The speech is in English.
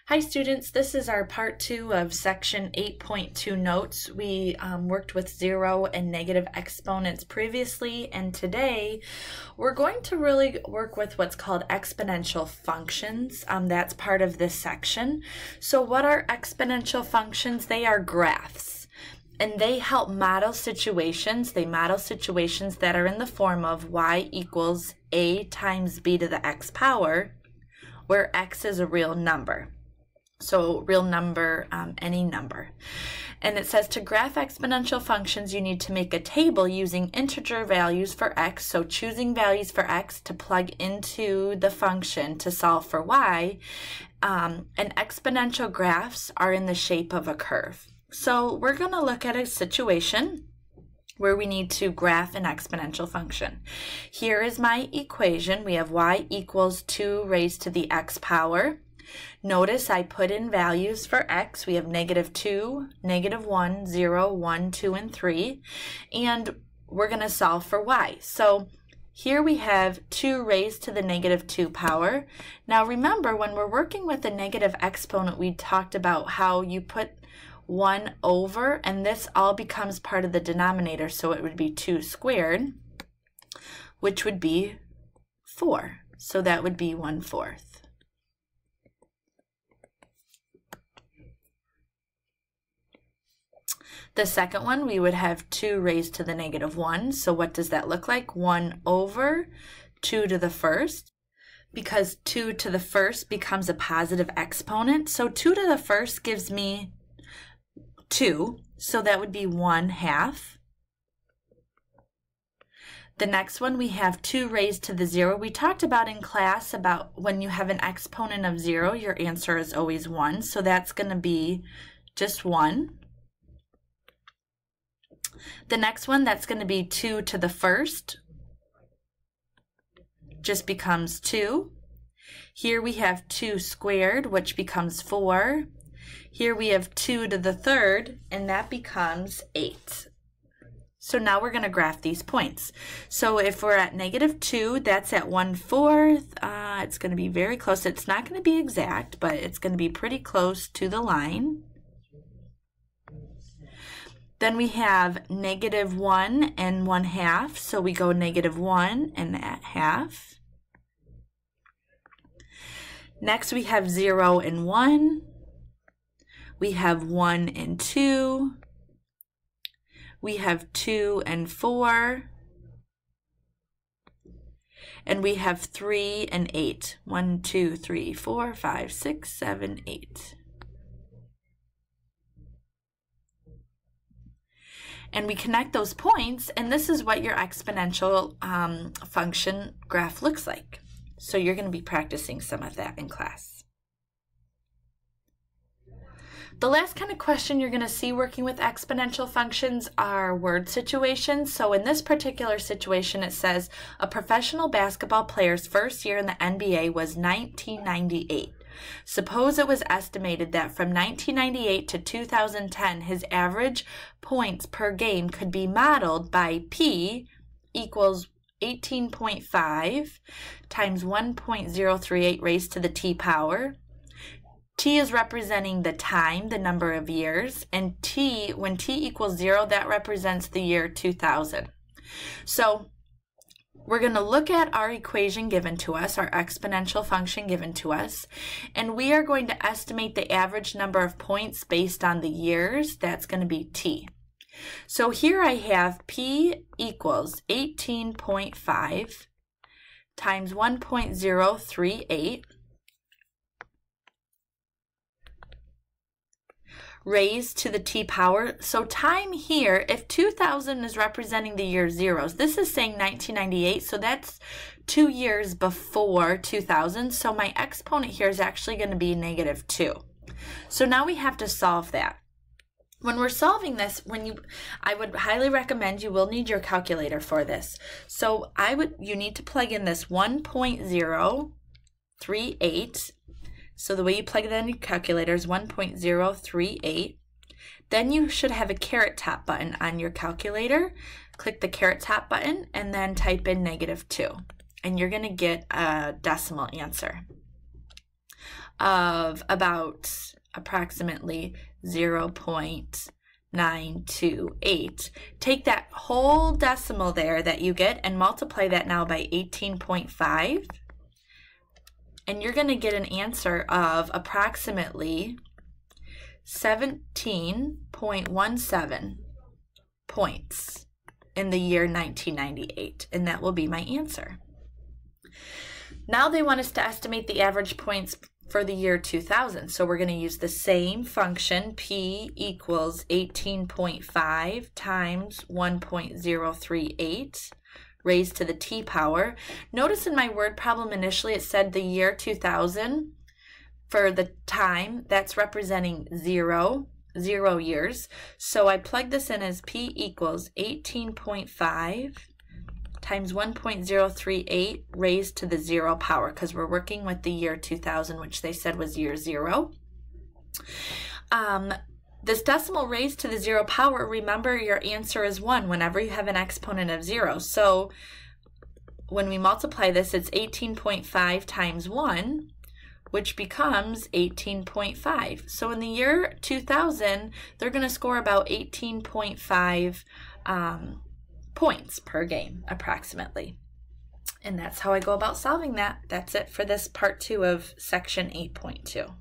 Hi students, this is our part 2 of section 8.2 notes. We worked with zero and negative exponents previously, and today we're going to really work with what's called exponential functions. That's part of this section. So what are exponential functions? They are graphs, and they help model situations. They model situations that are in the form of y equals a times b to the x power, where x is a real number. So real number, any number. And it says to graph exponential functions, you need to make a table using integer values for x. So choosing values for x to plug into the function to solve for y. And exponential graphs are in the shape of a curve. So we're going to look at a situation where we need to graph an exponential function. Here is my equation. We have y equals 2 raised to the x power. Notice I put in values for x. We have -2, -1, 0, 1, 2, and 3. And we're going to solve for y. So here we have 2 raised to the -2 power. Now remember, when we're working with a negative exponent, we talked about how you put 1 over, and this all becomes part of the denominator, so it would be 2 squared, which would be 4. So that would be 1/4. The second one, we would have 2 raised to the -1. So what does that look like? 1 over 2 to the first. Because 2 to the first becomes a positive exponent. So 2 to the first gives me 2. So that would be 1/2. The next one, we have 2 raised to the 0. We talked about in class about when you have an exponent of 0, your answer is always 1. So that's going to be just 1. The next one, that's going to be 2 to the first, just becomes 2. Here we have 2 squared, which becomes 4. Here we have 2 to the third, and that becomes 8. So now we're going to graph these points. So if we're at -2, that's at 1/4. It's going to be very close. It's not going to be exact, but it's going to be pretty close to the line. Then we have -1 and 1/2, so we go -1 and that half. Next we have 0 and 1. We have 1 and 2. We have 2 and 4. And we have 3 and 8. 1, 2, 3, 4, 5, 6, 7, 8. And we connect those points, and this is what your exponential function graph looks like. So you're going to be practicing some of that in class. The last kind of question you're going to see working with exponential functions are word situations. So in this particular situation, it says a professional basketball player's first year in the NBA was 1998. Suppose it was estimated that from 1998 to 2010, his average points per game could be modeled by P equals 18.5 times 1.038 raised to the T power. T is representing the time, the number of years, and T, when T equals 0, that represents the year 2000. So we're going to look at our equation given to us, our exponential function given to us, and we are going to estimate the average number of points based on the years. That's going to be T. So here I have P equals 18.5 times 1.038 raised to the T power. So time here, if 2000 is representing the year zeros, this is saying 1998, so that's 2 years before 2000. So my exponent here is actually going to be -2. So now we have to solve that. When we're solving this, I would highly recommend, you will need your calculator for this. So you need to plug in this 1.038. So the way you plug it in your calculator is 1.038. Then you should have a caret top button on your calculator. Click the caret top button and then type in -2. And you're going to get a decimal answer. of about approximately 0.928. Take that whole decimal there that you get and multiply that now by 18.5, and you're going to get an answer of approximately 17.17 points in the year 1998, and that will be my answer. Now they want us to estimate the average points for the year 2000. So we're going to use the same function, P equals 18.5 times 1.038 raised to the t power. Notice in my word problem initially it said the year 2000 for the time, that's representing 0 years. So I plug this in as P equals 18.5 times 1.038 raised to the 0 power, because we're working with the year 2000, which they said was year 0. This decimal raised to the 0 power, remember your answer is 1 whenever you have an exponent of 0. So when we multiply this, it's 18.5 times 1, which becomes 18.5. So in the year 2000, they're going to score about 18.5 points per game, approximately. And that's how I go about solving that. That's it for this part 2 of section 8.2.